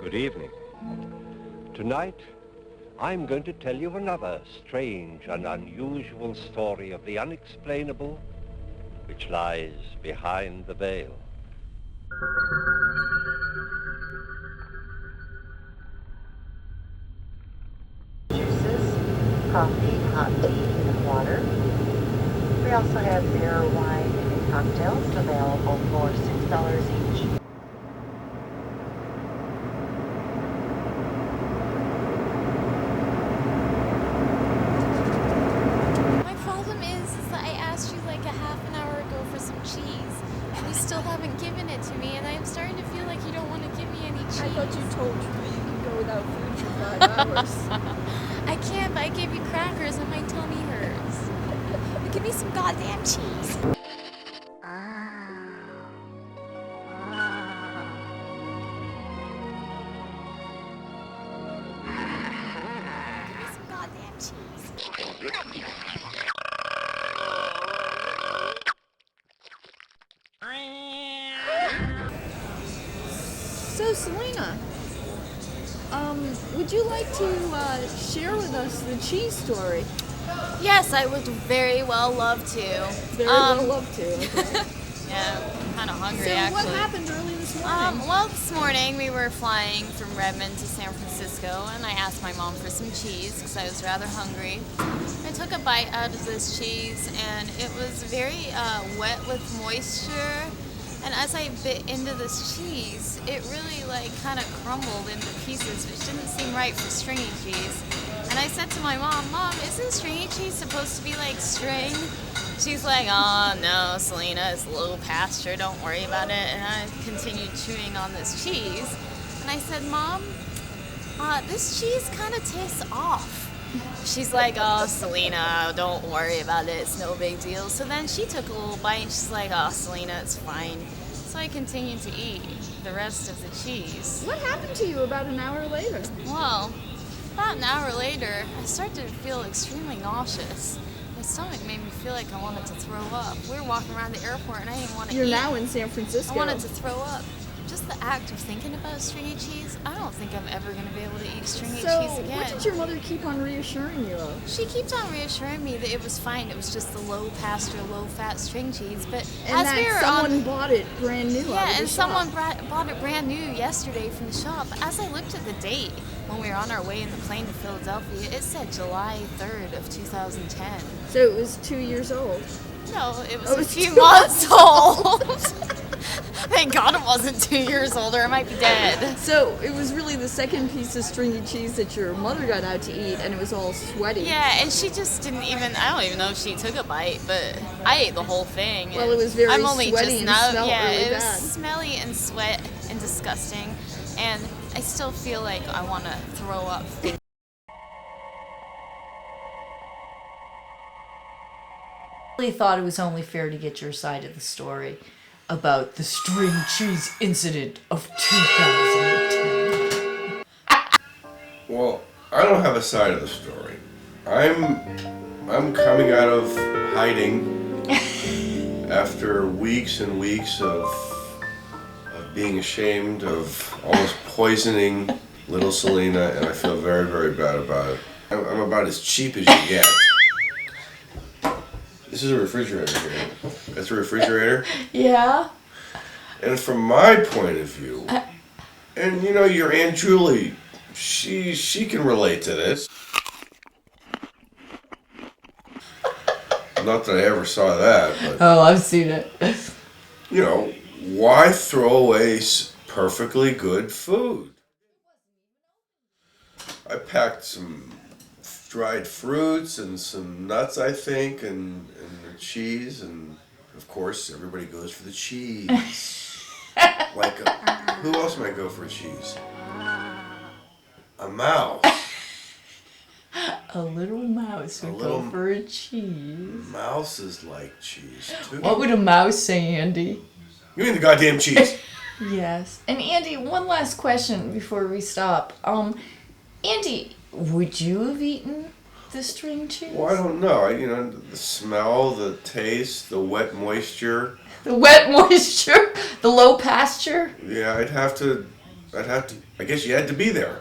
Good evening. Tonight, I'm going to tell you another strange and unusual story of the unexplainable which lies behind the veil. Juices, coffee, hot tea, and water. We also have beer, wine, and cocktails available for $6 each. My problem is that I asked you like a half an hour ago for some cheese, and you still haven't given it to me, and I'm starting to feel like you don't want to give me any cheese. I thought you told me you can go without food for 5 hours. I can't, but I gave you crackers and my tummy hurts. Give me some goddamn cheese. Give me some goddamn cheese. So, Selena, would you like to share with us the cheese story? Yes, I would very well love to. Very well love to. Okay. Yeah, I'm kind of hungry So, actually. what happened early this morning? Well, this morning we were flying from Redmond to San Francisco, and I asked my mom for some cheese because I was rather hungry. I took a bite out of this cheese, and it was very wet with moisture. And as I bit into this cheese, it really kind of crumbled into pieces, which didn't seem right for stringy cheese. And I said to my mom, "Mom, isn't stringy cheese supposed to be like string?" She's like, "Oh no, Selena, it's low pasture, don't worry about it." And I continued chewing on this cheese. And I said, "Mom, this cheese kind of tastes off." She's like, "Oh, Selena, don't worry about it, it's no big deal." So then she took a little bite and she's like, "Oh, Selena, it's fine." So I continued to eat the rest of the cheese. What happened to you about an hour later? Well, about an hour later, I started to feel extremely nauseous. My stomach made me feel like I wanted to throw up. We were walking around the airport and I didn't want to You're eat. now in San Francisco. I wanted to throw up. Just the act of thinking about stringy cheese, I don't think I'm ever going to be able to eat stringy cheese again. What did your mother keep on reassuring you of? She keeps on reassuring me that it was fine. It was just the low pasture, low fat string cheese. But And as that we were someone bought it brand new out of yeah, the and shop. someone bought it brand new yesterday from the shop. As I looked at the date when we were on our way in the plane to Philadelphia, it said July 3rd of 2010. So it was 2 years old. No, it was Oh, a it's few 2 months old. Thank God it wasn't 2 years old, or I might be dead. So it was really the second piece of stringy cheese that your mother got out to eat, and it was all sweaty. Yeah, and she just didn't even, I don't even know if she took a bite, but I ate the whole thing. Well, it was very I'm only sweaty just and now, smelled yeah, really it was bad. smelly and sweat and disgusting, and I still feel like I want to throw up. I thought it was only fair to get your side of the story about the string cheese incident of 2010. Well, I don't have a side of the story. I'm coming out of hiding after weeks and weeks of being ashamed of almost poisoning little Selena, and I feel very, very bad about it. I'm about as cheap as you get. This is a refrigerator here. That's a refrigerator. Yeah? And from my point of view, and you know, your Aunt Julie, she can relate to this. Not that I ever saw that, but Oh, I've seen it. you know, why throw away perfectly good food? I packed some dried fruits and some nuts, I think, and the cheese, and of course everybody goes for the cheese. Who else might go for cheese? A mouse. A little mouse would go for a cheese. Mouses like cheese too. What would a mouse say, Andy? You mean the goddamn cheese? Yes. And Andy, one last question before we stop. Andy, would you have eaten the string cheese? Well, I don't know. The smell, the taste, the wet moisture. The wet moisture, the low pasture. Yeah, I'd have to I guess you had to be there.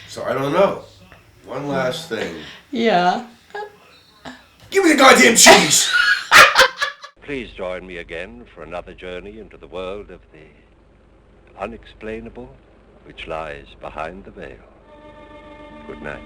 So I don't know. One last thing. Yeah. Give me the goddamn cheese! Please join me again for another journey into the world of the unexplainable, which lies behind the veil. Good night.